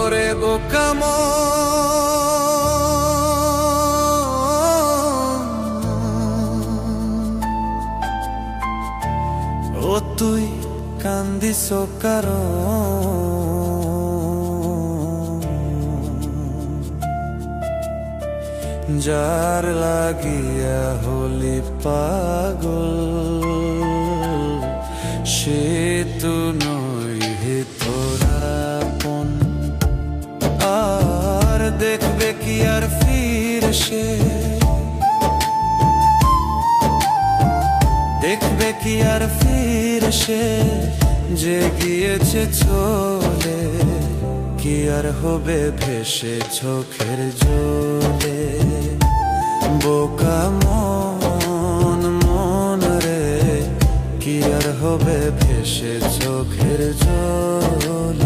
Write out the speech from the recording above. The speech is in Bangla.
ওরে বোকা ও তুই কান্দিস কারণ যার লাগিয়া হলি পাগল সে তো নই হে তোরা আপন। আর দেখবে কি আর ফির সে, দেখবে কি আর ফির সে যে গিয়েছে চলে, কি আর হবে ভেসে চোখের জলে। বোকা মন মন রে, কি আর হবে ভেসে চোখের জলে।